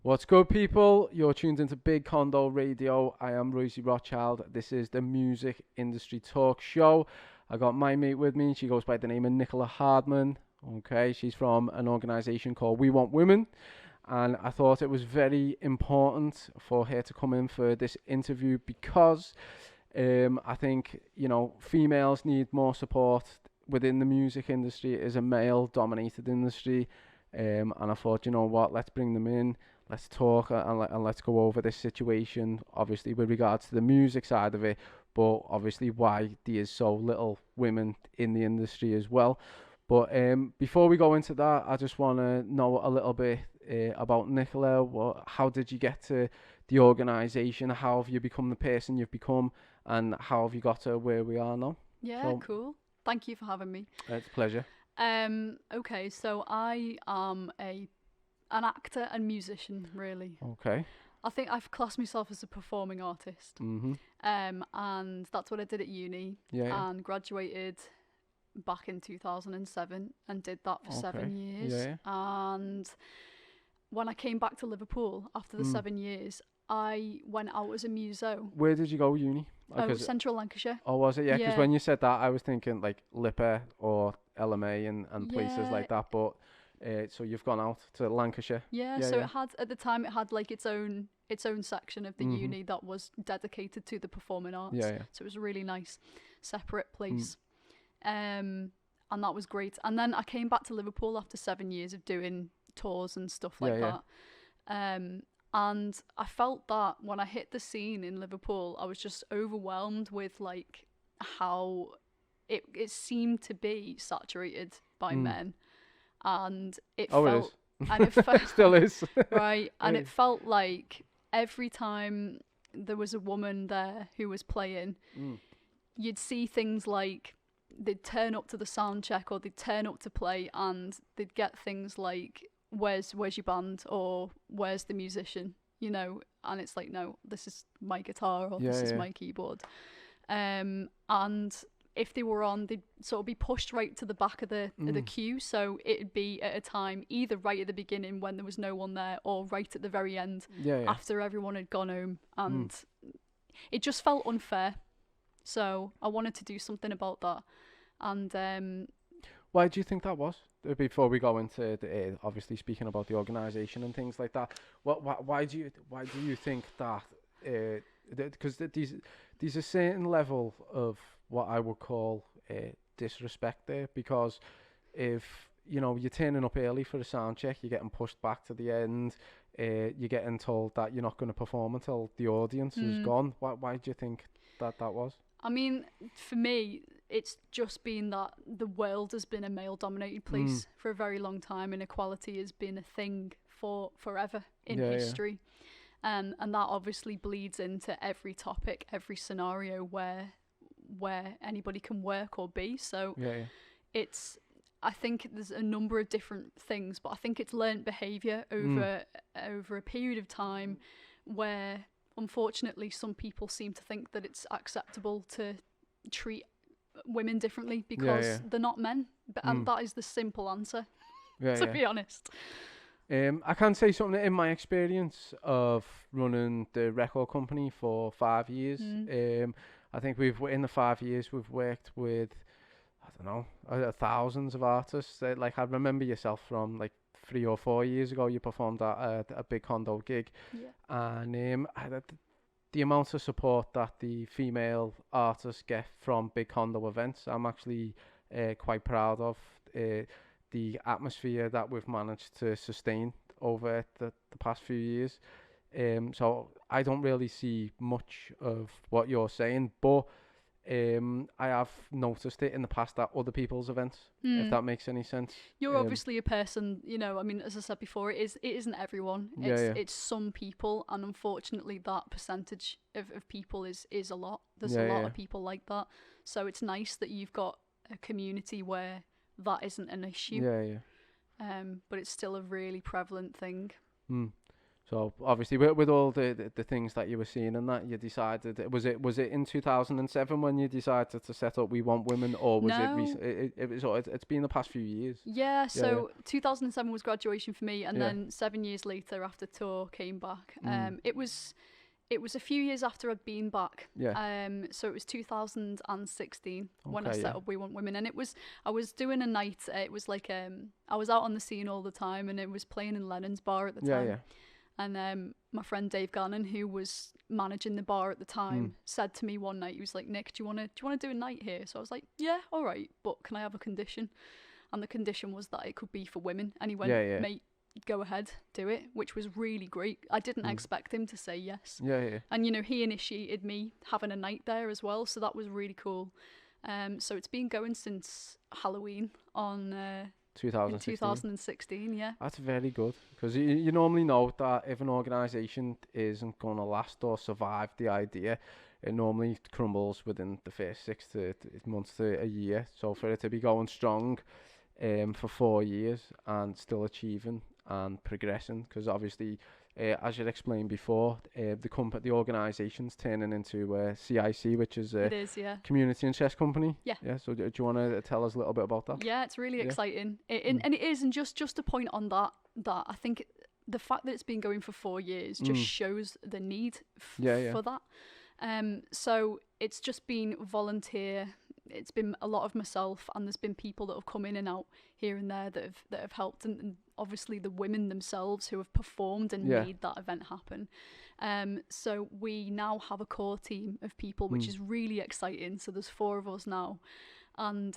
What's good, people? You're tuned into Big Condo Radio. I am Royzy Rothschild. This is the music industry talk show. I got my mate with me. She goes by the name of Nicola Hardman. Okay, she's from an organisation called We Want Women. And I thought it was very important for her to come in for this interview because I think, females need more support within the music industry. It is a male-dominated industry. And I thought, you know what, let's bring them in. Let's talk and let's go over this situation, obviously, with regards to the music side of it, but obviously why there is so little women in the industry as well. But before we go into that, I just want to know a little bit about Nicola. How did you get to the organisation? How have you become the person you've become? And how have you got to where we are now? Yeah, cool. Thank you for having me. It's a pleasure. Okay, so I am an actor and musician, really. Okay. I think I've classed myself as a performing artist. Mm-hmm. And that's what I did at uni. Yeah. And graduated back in 2007 and did that for 7 years. Yeah. And when I came back to Liverpool after the 7 years, I went out as a muso. Where did you go uni? Central Lancashire. Oh, was it? Yeah, because when you said that, I was thinking like Lipper or LMA and places like that. But so you've gone out to Lancashire. Yeah, so it had, at the time, it had like its own section of the uni that was dedicated to the performing arts. Yeah. So it was a really nice separate place. And that was great. And then I came back to Liverpool after 7 years of doing tours and stuff like that. And I felt that when I hit the scene in Liverpool, I was just overwhelmed with like how it seemed to be saturated by men. And it felt... It is. And it felt, still is. Right. And it felt like every time there was a woman there who was playing, you'd see things like they'd turn up to the sound check or they'd turn up to play and they'd get things like, where's your band, or where's the musician, and it's like, no, this is my guitar, or this is my keyboard. And if they were on, they'd sort of be pushed right to the back of the queue, so it'd be at a time either right at the beginning when there was no one there, or right at the very end after everyone had gone home. And it just felt unfair, so I wanted to do something about that. And why do you think that was? Before we go into obviously speaking about the organisation and things like that, why do you think that? Because there's a certain level of what I would call disrespect there, because if you're turning up early for a sound check, you're getting pushed back to the end, you're getting told that you're not going to perform until the audience is gone. Why do you think that was? I mean, for me, it's just been that the world has been a male-dominated place for a very long time, and equality has been a thing for forever in history. And that obviously bleeds into every topic, every scenario where anybody can work or be. So it's, I think there's a number of different things, but I think it's learnt behaviour over a period of time where, unfortunately, some people seem to think that it's acceptable to treat women differently because they're not men. And that is the simple answer, to be honest. I can say something in my experience of running the record company for 5 years. I think in the 5 years we've worked with, I don't know, thousands of artists. Like I remember yourself from like 3 or 4 years ago, you performed at a Big Condo gig, and the amount of support that the female artists get from Big Condo events, I'm actually quite proud of. The atmosphere that we've managed to sustain over the past few years. So I don't really see much of what you're saying, but I have noticed it in the past at other people's events, if that makes any sense. You're obviously a person, I mean, as I said before, it isn't everyone. It's some people, and unfortunately that percentage of people is a lot. There's a lot of people like that. So it's nice that you've got a community where that isn't an issue. But it's still a really prevalent thing. So obviously, with all the things that you were seeing and that, you decided, was it in 2007 when you decided to set up We Want Women, or was it No. it's been the past few years? Yeah, so 2007 was graduation for me, and Yeah. then 7 years later, after tour came back, Mm. it was a few years after I'd been back. Yeah. So it was 2016 when I Okay, set yeah. up We Want Women, and I was doing a night. It was like I was out on the scene all the time, and it was playing in Lennon's bar at the Yeah, time. yeah. And my friend Dave Gannon, who was managing the bar at the time, said to me one night, he was like, "Nick, do you want to do a night here?" So I was like, "Yeah, all right, but can I have a condition?" And the condition was that it could be for women. And he went, Yeah. "Mate, go ahead, do it," which was really great. I didn't expect him to say yes. Yeah. And he initiated me having a night there as well, so that was really cool. So it's been going since Halloween in 2016, yeah. That's very good, because you normally know that if an organisation isn't going to last or survive the idea, it normally crumbles within the first 6 months to a year. So for it to be going strong for 4 years and still achieving and progressing, because obviously, as you explained before, the organisation's turning into CIC, which is It is, yeah. Community Interest Company. Yeah. Yeah. So do you want to tell us a little bit about that? Yeah, it's really Yeah. exciting. And it is, and just to point on that I think the fact that it's been going for 4 years just shows the need for that. So it's just been volunteer. It's been a lot of myself, and there's been people that have come in and out here and there that have helped, and obviously the women themselves who have performed and made that event happen. So we now have a core team of people, which is really exciting. So there's 4 of us now, and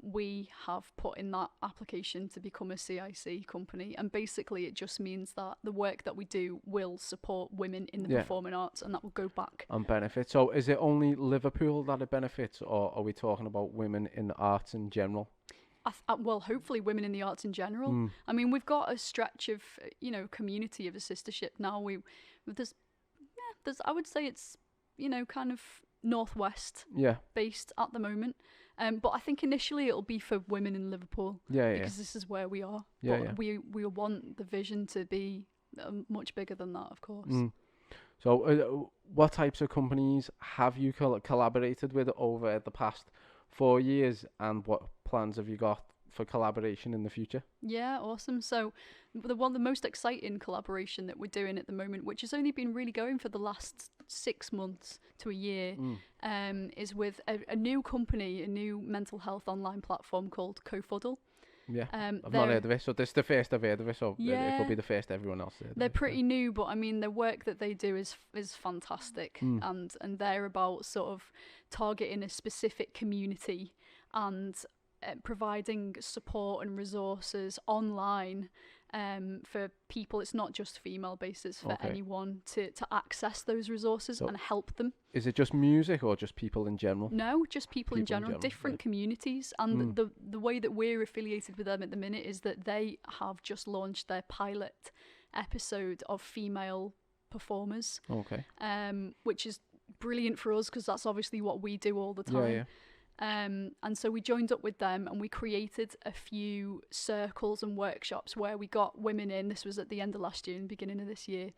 we have put in that application to become a CIC company, and basically it just means that the work that we do will support women in the performing arts, and that will go back and benefit. So is it only Liverpool that it benefits, or are we talking about women in the arts in general? Well, hopefully women in the arts in general. I mean, we've got a stretch of community of a sistership now. There's I would say it's kind of northwest based at the moment. But I think initially it'll be for women in Liverpool. Because this is where we are. But we want the vision to be much bigger than that, of course. So what types of companies have you collaborated with over the past 4 years, and what plans have you got for collaboration in the future? Yeah, awesome. So the most exciting collaboration that we're doing at the moment, which has only been really going for the last 6 months to a year, is with a new company, a new mental health online platform called CoFuddle. Yeah, I've not heard of it, so this is the first I've heard of it, so it could be the first everyone else heard of it. They're pretty new, but I mean, the work that they do is fantastic, and they're about sort of targeting a specific community and providing support and resources online for people. It's not just female based, it's for anyone to access those resources and help them. Is it just music or just people in general? No, just people in general, different communities. And the way that we're affiliated with them at the minute is that they have just launched their pilot episode of female performers, which is brilliant for us because that's obviously what we do all the time. And so we joined up with them and we created a few circles and workshops where we got women in. This was at the end of last year and beginning of this year.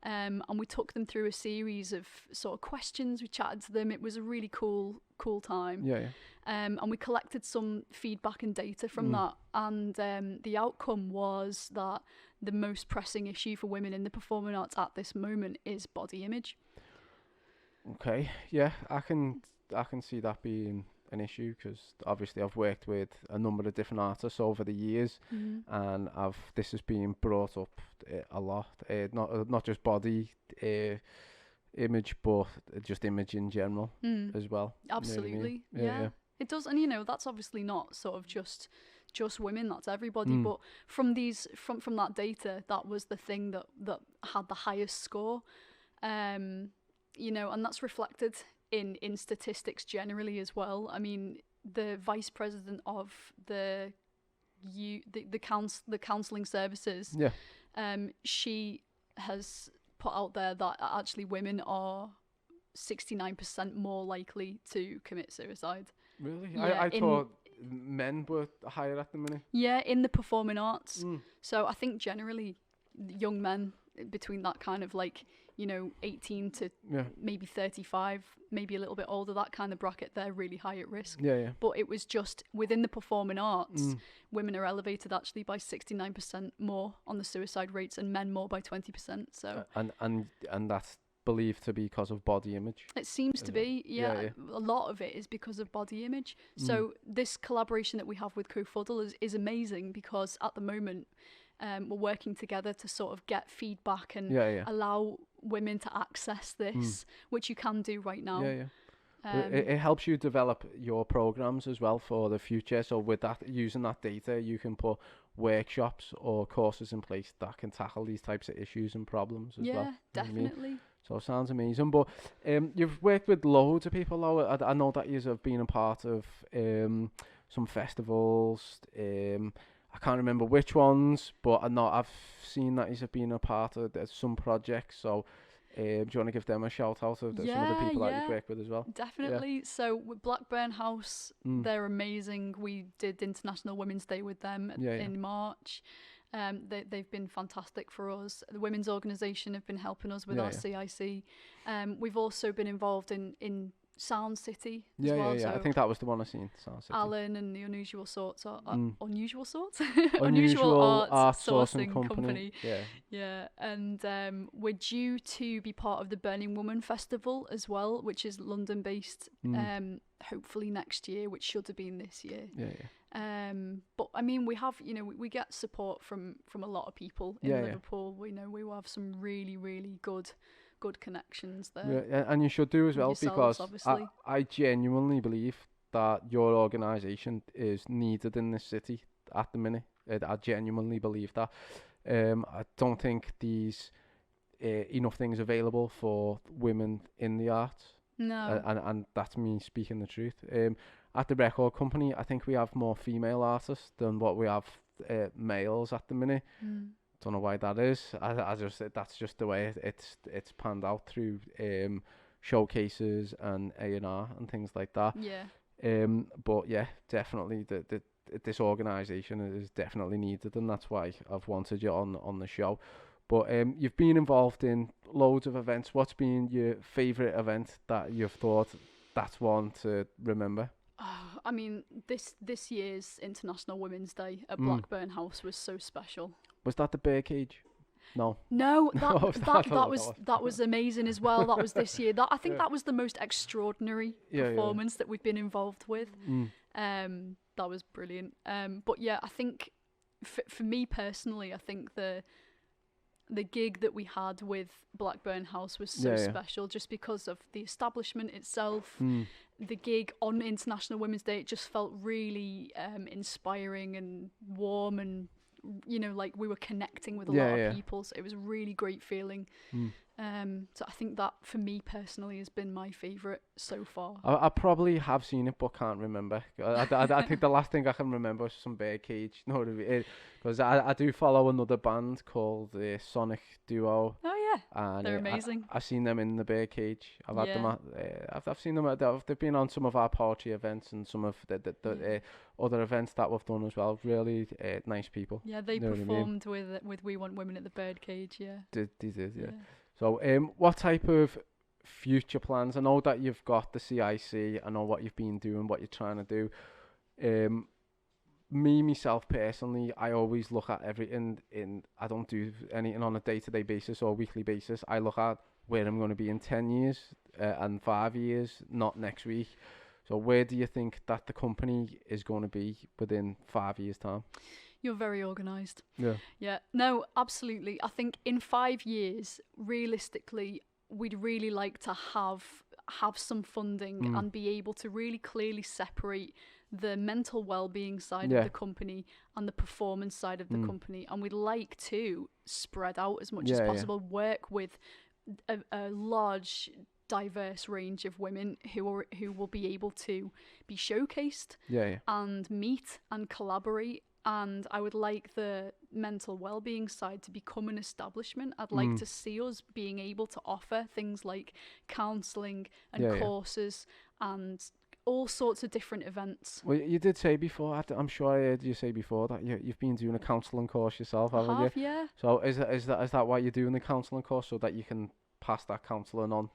And we took them through a series of sort of questions. We chatted to them. It was a really cool time. And we collected some feedback and data from that. And the outcome was that the most pressing issue for women in the performing arts at this moment is body image. Okay, yeah, I can see that being an issue because obviously I've worked with a number of different artists over the years, and this has been brought up a lot. Not just body image, but just image in general as well. Absolutely, you know what I mean? Yeah. It does, and that's obviously not sort of just women. That's everybody. But from that data, that was the thing that had the highest score. And that's reflected in statistics generally as well. I mean, the vice president of the counselling services, she has put out there that actually women are 69% more likely to commit suicide. Really? Yeah, I thought men were higher at the minute. Yeah, in the performing arts. So I think generally young men between that kind of like, 18 to Yeah. maybe 35, maybe a little bit older, that kind of bracket, they're really high at risk. Yeah. But it was just within the performing arts, women are elevated actually by 69% more on the suicide rates, and men more by 20%. So and that's believed to be because of body image. it seems to be, Yeah. a lot of it is because of body image. So this collaboration that we have with Cofuddle is amazing, because at the moment we're working together to sort of get feedback and allow women to access this, which you can do right now. But it helps you develop your programs as well for the future. So with that, using that data, you can put workshops or courses in place that can tackle these types of issues and problems as well. Yeah, definitely. So it sounds amazing. But you've worked with loads of people, though. I know that you have been a part of some festivals. I can't remember which ones, but I've seen that you've been a part of some projects. So do you want to give them a shout out of some of the people that you've worked with as well? Definitely. Yeah. So with Blackburn House, they're amazing. We did International Women's Day with them in March. They've been fantastic for us. The women's organisation have been helping us with our CIC. We've also been involved in Sound City as well. So I think that was the one I seen. Sound City. Alan and the Unusual Sorts Unusual Sorts? Unusual Art Sourcing Company. Yeah. And we're due to be part of the Burning Woman Festival as well, which is London based. Hopefully next year, which should have been this year. But I mean, we have, we get support from a lot of people in Liverpool. We know we have some really, really good connections there. Yeah, and you should do as well, yourselves, because I genuinely believe that your organisation is needed in this city at the minute. I genuinely believe that. I don't think these enough things available for women in the arts. No. And that's me speaking the truth. At the record company, I think we have more female artists than what we have males at the minute. Don't know why that is. I just that's just the way it's panned out through showcases and A&R and things like that. But yeah, definitely this organisation is definitely needed, and that's why I've wanted you on the show. But you've been involved in loads of events. What's been your favourite event that you've thought that's one to remember? Oh, I mean, this year's International Women's Day at Blackburn House was so special. Was that the Birdcage? No, that was amazing as well. That was this year. I think that was the most extraordinary performance that we've been involved with. That was brilliant. But yeah, I think for me personally, I think the gig that we had with Blackburn House was so special, just because of the establishment itself. The gig on International Women's Day, it just felt really inspiring and warm, and like we were connecting with a lot of people, so it was a really great feeling. So I think that for me personally has been my favourite so far. I probably have seen it but can't remember. I think the last thing I can remember was some Birdcage. No, because I do follow another band called the Sonic Duo. Oh yeah, and they're amazing. I've seen them in the Birdcage. I've had them. I've seen them. They've been on some of our poetry events and some of the other events that we've done as well. Really nice people. Yeah, they performed with We Want Women at the Birdcage. Yeah, they did. Yeah. So, what type of future plans? I know that you've got the CIC. I know what you've been doing, what you're trying to do. Myself personally, I always look at everything I don't do anything on a day-to-day basis or weekly basis. I look at where I'm going to be in 10 years and 5 years, not next week. So where do you think that the company is going to be within 5 years' time? You're very organised. Yeah. Yeah. No, absolutely. I think in 5 years, realistically, we'd really like to have some funding and be able to really clearly separate the mental well-being side of the company and the performance side of the company. And we'd like to spread out as much as possible, work with a large, diverse range of women who will be able to be showcased and meet and collaborate. And I would like the mental well-being side to become an establishment. I'd like to see us being able to offer things like counselling and courses and all sorts of different events. Well, you did say before, I'm sure I heard you say before that you've been doing a counselling course yourself, I haven't you? have, yeah. So is that why you're doing the counselling course, so that you can pass that counselling on?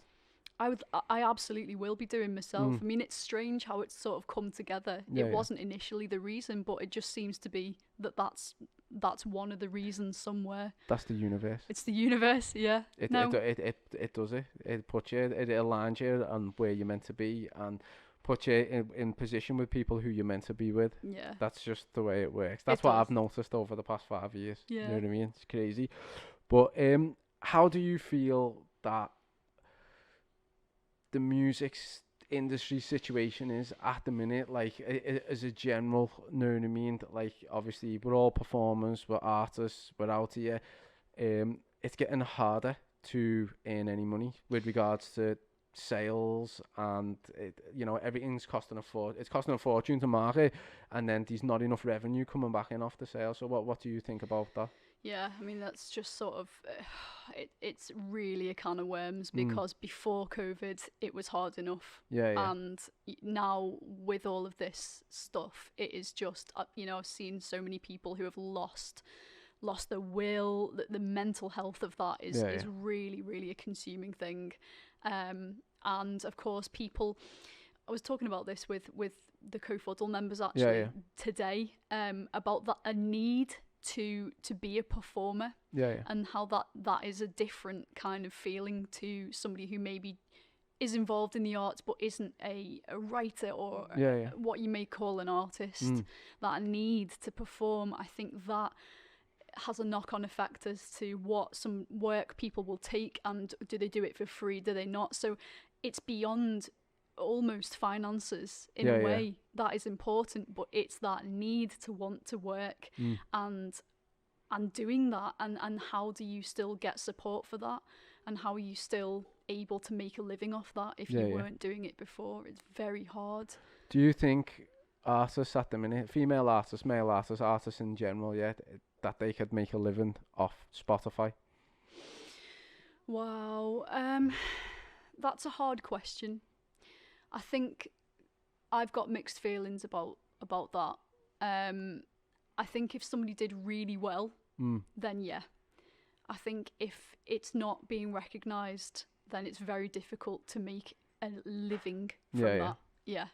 I absolutely will be doing myself. Mm. I mean, it's strange how it's sort of come together. Yeah, It yeah. wasn't initially the reason, but it just seems to be that's one of the reasons somewhere. That's the universe. It's the universe, yeah. It does it. It puts you, it aligns you on where you're meant to be, and puts you in position with people who you're meant to be with. Yeah. That's just the way it works. That's It what does. I've noticed over the past 5 years. You know Yeah. what I mean? It's crazy. But how do you feel that the industry situation is at the minute, like as a general, know what I mean? Like, obviously we're all performers, we're artists, we're out here. It's getting harder to earn any money with regards to sales, and everything's it's costing a fortune to market, and then there's not enough revenue coming back in off the sale. So what do you think about that? Yeah, I mean that's just sort of it's really a can of worms, because before COVID it was hard enough. Yeah. And now with all of this stuff, it is just I've seen so many people who have lost their will. The mental health of that is really, really a consuming thing. And of course people, I was talking about this with the co-fuddle members actually today, about a need to be a performer, and how that is a different kind of feeling to somebody who maybe is involved in the arts but isn't a writer or what you may call an artist. That need to perform, I think that has a knock-on effect as to what some work people will take, and do they do it for free, do they not? So it's beyond almost finances in a way that is important, but it's that need to want to work, and doing that, and how do you still get support for that, and how are you still able to make a living off that if you weren't doing it before? It's very hard. Do you think artists at the minute, female artists, male artists, artists in general, that they could make a living off Spotify? Wow, that's a hard question. I think I've got mixed feelings about that. I think if somebody did really well, then yeah. I think if it's not being recognised, then it's very difficult to make a living from that. Yeah.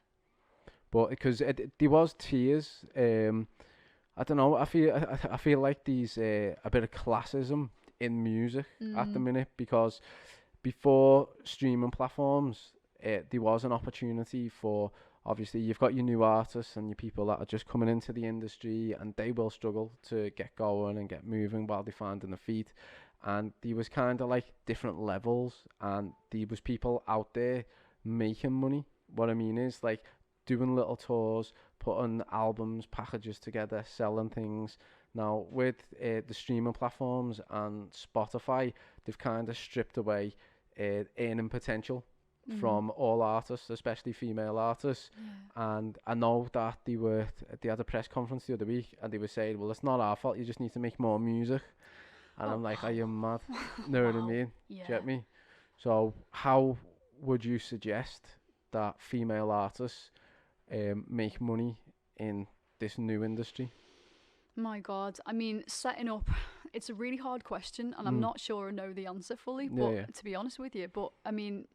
But because there was tears, I don't know. I feel like there's a bit of classism in music at the minute, because before streaming platforms, there was an opportunity for, obviously you've got your new artists and your people that are just coming into the industry, and they will struggle to get going and get moving while they're finding their feet. And there was kind of like different levels, and there was people out there making money. What I mean is, like, doing little tours, putting albums, packages together, selling things. Now with the streaming platforms and Spotify, they've kind of stripped away earning potential from all artists, especially female artists. And I know that they had a press conference the other week, and they were saying, well, it's not our fault, you just need to make more music. And I'm like, are you mad? Know what I mean? Do you get me? So how would you suggest that female artists make money in this new industry? My God, I mean, setting up, it's a really hard question, and I'm not sure I know the answer fully, but to be honest with you, but I mean,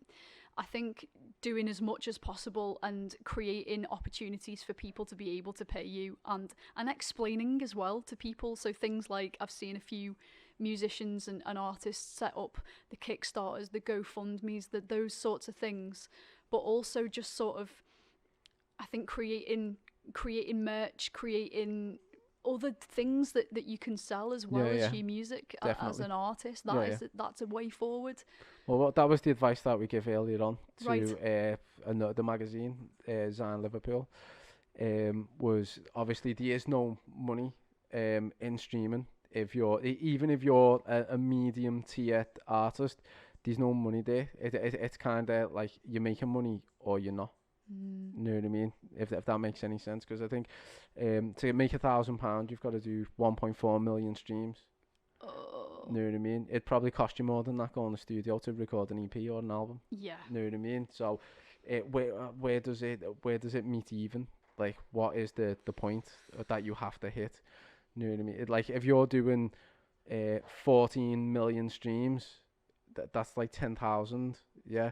I think doing as much as possible and creating opportunities for people to be able to pay you, and explaining as well to people. So things like, I've seen a few musicians and artists set up the Kickstarters, the GoFundMes, those sorts of things, but also just sort of, I think, creating merch, creating other things that you can sell as well as your music as an artist. That's a way forward. Well, that was the advice that we give earlier on to the magazine, Zine Liverpool. Was obviously there is no money in streaming. Even if you're a medium tier artist, there's no money there. It's kind of like you're making money or you're not. You know what I mean? If that makes any sense, because I think to make £1,000, you've got to do 1.4 million streams. You know what I mean? It'd probably cost you more than that going to the studio to record an EP or an album. Yeah. You know what I mean? So where does it meet even? Like, what is the point that you have to hit? You know what I mean? Like, if you're doing 14 million streams, that's like 10,000. Yeah,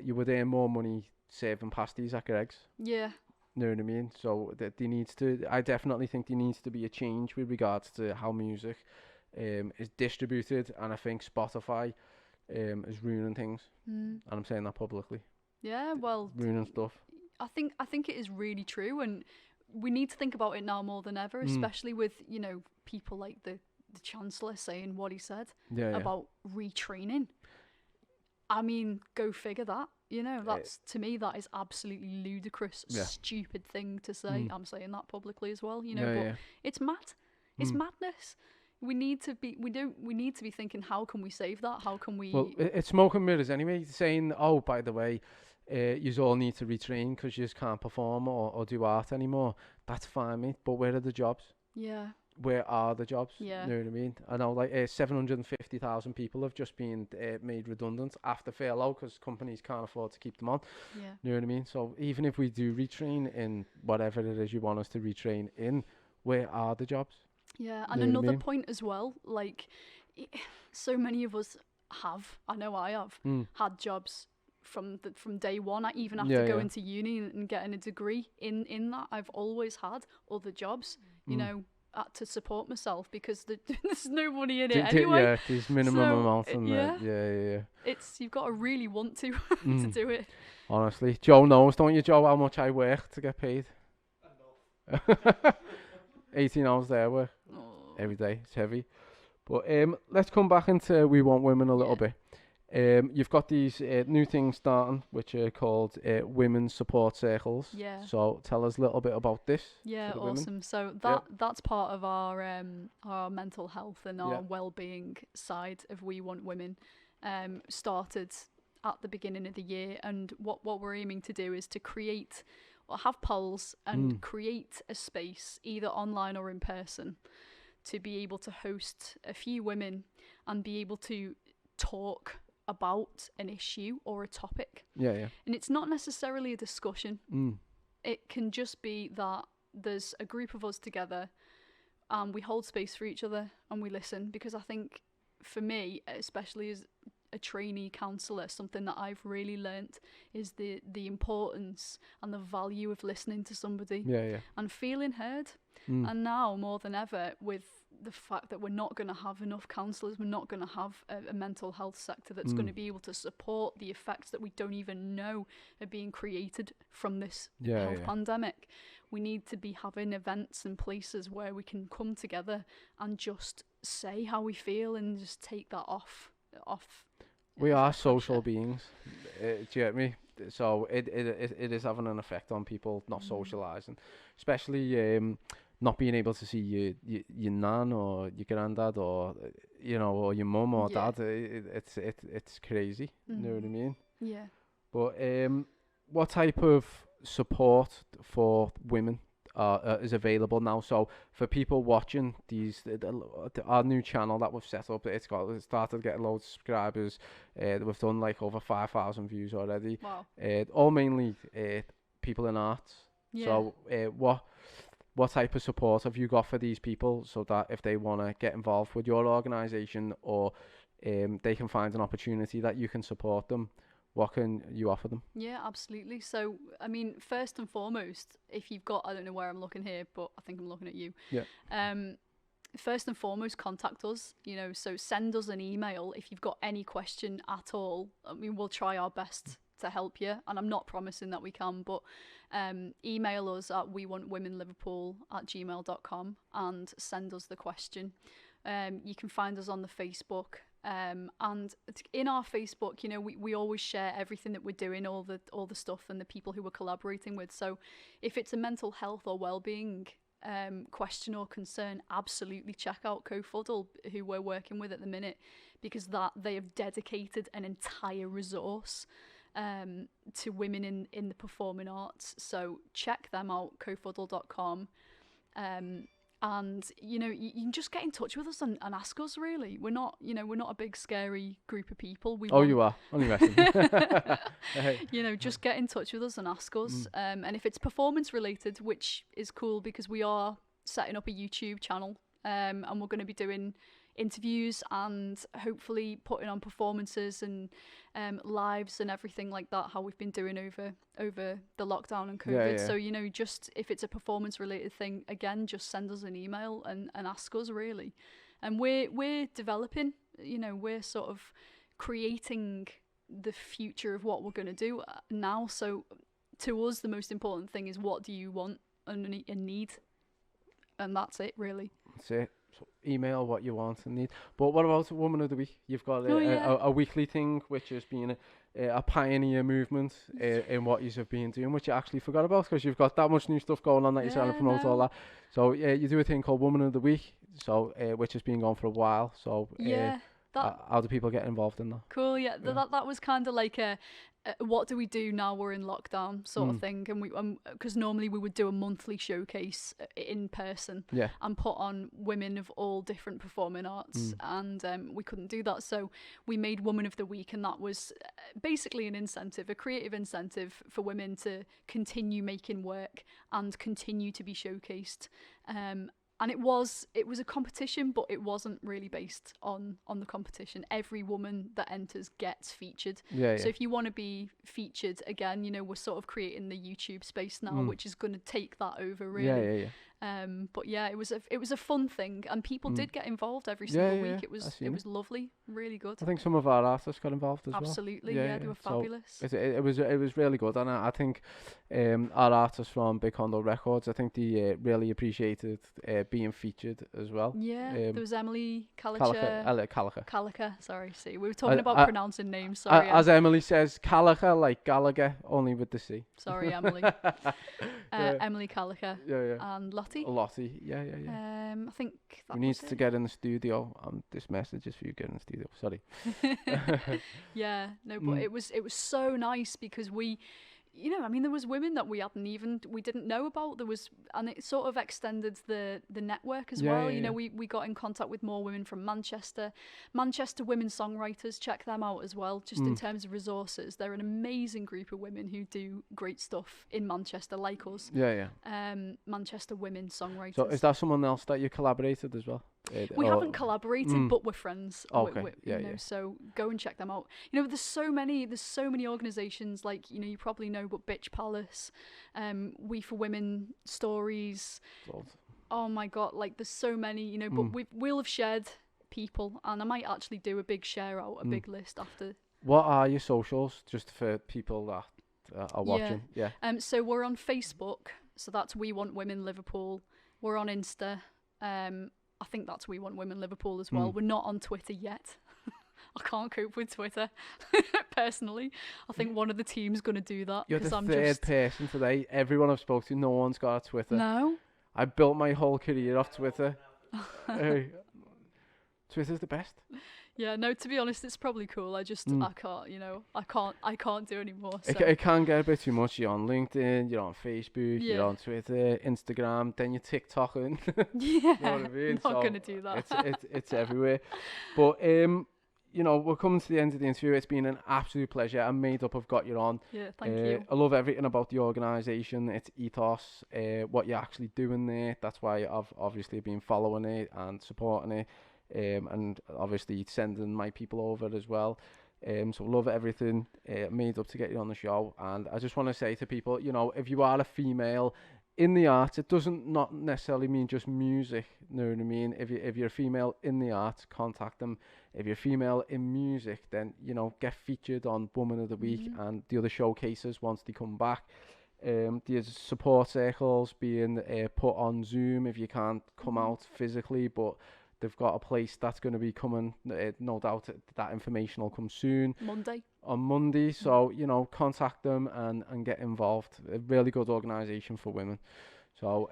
you would earn more money serving pasties at Greg's. Yeah. You know what I mean? So I definitely think there needs to be a change with regards to how music is distributed, and I think Spotify is ruining things, and I'm saying that publicly. Yeah, well, Ruining stuff. I think it is really true, and we need to think about it now more than ever, especially with, you know, people like the Chancellor saying what he said about retraining. I mean, go figure that. You know, that's to me, that is absolutely ludicrous, stupid thing to say. I'm saying that publicly as well, you know, but it's mad. It's madness. We need to be thinking, how can we save that? How can we... Well, it's smoke and mirrors anyway, saying, oh, by the way, you all need to retrain because you just can't perform or do art anymore. That's fine, mate, but where are the jobs? Yeah. Where are the jobs? Yeah. You know what I mean? I know, like, 750,000 people have just been made redundant after furlough because companies can't afford to keep them on. Yeah. You know what I mean? So even if we do retrain in whatever it is you want us to retrain in, where are the jobs? Yeah, and another point as well, like, so many of us have, I know I have, had jobs from day one. I even after going to uni and getting a degree in that, I've always had other jobs, you know, to support myself, because there's no money in it anyway. Yeah, there's minimum amount and yeah. It's, you've got to really want to to do it. Honestly, Joe knows, don't you, Joe, how much I work to get paid? 18 hours there work every day. It's heavy. But let's come back into We Want Women a little bit. You've got these new things starting, which are called women's support circles. Yeah. So tell us a little bit about this. Yeah, for the awesome. women. So that's part of our mental health and our well-being side of We Want Women. Started at the beginning of the year, and what we're aiming to do is to create or have polls and create a space, either online or in person, to be able to host a few women and be able to talk about an issue or a topic. Yeah. And it's not necessarily a discussion. It can just be that there's a group of us together and we hold space for each other and we listen, because I think for me, especially as a trainee counsellor, something that I've really learnt is the importance and the value of listening to somebody and feeling heard. And now more than ever, with the fact that we're not going to have enough counsellors, we're not going to have a mental health sector that's going to be able to support the effects that we don't even know are being created from this health pandemic. We need to be having events and places where we can come together and just say how we feel and just take that off. We are social beings. Do you get me? So it is having an effect on people not socialising, especially not being able to see your nan or your granddad or or your mum or dad. It's crazy. You know what I mean? Yeah. But what type of support for women is available now? So for people watching our new channel that we've set up, it started getting loads of subscribers. We've done like over 5,000 views already. Wow. All mainly people in arts. Yeah. So what type of support have you got for these people, so that if they want to get involved with your organisation or they can find an opportunity that you can support them, what can you offer them? Yeah, absolutely. So, I mean, first and foremost, if you've got, I don't know where I'm looking here, but I think I'm looking at you. Yeah. First and foremost, contact us, so send us an email if you've got any question at all. I mean, we'll try our best to help you, and I'm not promising that we can, but email us at wewantwomenliverpool@gmail.com and send us the question. You can find us on the Facebook, and in our Facebook, we always share everything that we're doing, all the stuff and the people who we're collaborating with. So if it's a mental health or well-being question or concern, absolutely check out CoFuddle, who we're working with at the minute, because they have dedicated an entire resource to women in the performing arts. So check them out, cofuddle.com. And you can just get in touch with us and ask us. Really, we're not a big scary group of people. You are only messing. Just get in touch with us and ask us. And if it's performance related, which is cool because we are setting up a YouTube channel, and we're going to be doing interviews and hopefully putting on performances and lives and everything like that, how we've been doing over the lockdown and COVID. So just if it's a performance related thing, again, just send us an email and ask us, really. And we're developing, we're sort of creating the future of what we're going to do now. So to us, the most important thing is, what do you want and need? And that's it, really. That's it. So email what you want and need. But what about Woman of the Week? You've got a weekly thing, which has been a pioneer movement in what you have been doing, which you actually forgot about because you've got that much new stuff going on that you're trying to promote all that. So you do a thing called Woman of the Week, so which has been going for a while. So how do people get involved in that? Cool, yeah. That was kind of like a what do we do now we're in lockdown sort of thing. And we because normally we would do a monthly showcase in person and put on women of all different performing arts, and we couldn't do that, so we made Woman of the Week, and that was basically an incentive, a creative incentive for women to continue making work and continue to be showcased. And it was a competition, but it wasn't really based on the competition. Every woman that enters gets featured. So if you want to be featured again, we're sort of creating the YouTube space now, which is going to take that over, really. But yeah, it was a fun thing, and people did get involved every single week. It was lovely, really good. I think some of our artists got involved as Absolutely, well. They were fabulous. It was really good, and I think our artists from Big Condo Records, I think they really appreciated being featured as well. There was Emily Calica. Sorry, see, we were talking about pronouncing names. Sorry, as Emily says, Calica, like Gallagher, only with the C. Sorry, Emily. Emily Calica. And Lottie. Yeah. I think that we need to get in the studio. This message is for you. Get in the studio. Sorry. But it was so nice because we, there was women that we didn't know about. And it sort of extended the network as well. We got in contact with more women from Manchester women songwriters. Check them out as well. Just in terms of resources, they're an amazing group of women who do great stuff in Manchester, like us. Manchester women songwriters. So is that someone else that you collaborated as well? We haven't collaborated, but we're friends. Okay. So go and check them out. There's so many organisations, like you probably know, but Bitch Palace, We for Women, Stories. Oh my God, like there's so many, but we'll have shared people, and I might actually do a big share out, a big list after. What are your socials, just for people that are watching? So we're on Facebook, so that's We Want Women Liverpool. We're on Insta. I think that's We Want Women Liverpool as well. We're not on Twitter yet. I can't cope with Twitter, personally. I think one of the team's going to do that. You're the third person today. Everyone I've spoken to, no one's got a Twitter. No? I built my whole career off Twitter. Twitter's the best. Yeah, no, to be honest, it's probably cool. I just, I can't do anymore. So. It can get a bit too much. You're on LinkedIn, you're on Facebook, you're on Twitter, Instagram, then you're TikToking. You know what I mean? Not going to do that. It's everywhere. But, we're coming to the end of the interview. It's been an absolute pleasure. I'm made up I've got you on. Yeah, thank you. I love everything about the organisation, its ethos, what you're actually doing there. That's why I've obviously been following it and supporting it. And obviously sending my people over as well. So love everything made up to get you on the show. And I just want to say to people, if you are a female in the arts, it doesn't not necessarily mean just music. You know what I mean? If you're a female in the arts, contact them. If you're female in music, then get featured on Woman of the Week and the other showcases once they come back. There's support circles being put on Zoom if you can't come out physically, but they've got a place that's going to be coming. No doubt that information will come soon. On Monday. So, contact them and get involved. A really good organisation for women. So,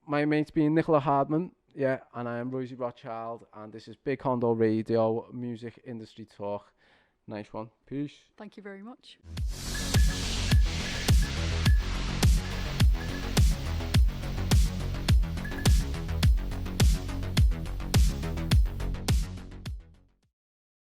my mate's been Nicola Hardman. And I am Royzy Rothschild. And this is Big Condo Radio, Music Industry Talk. Nice one. Peace. Thank you very much.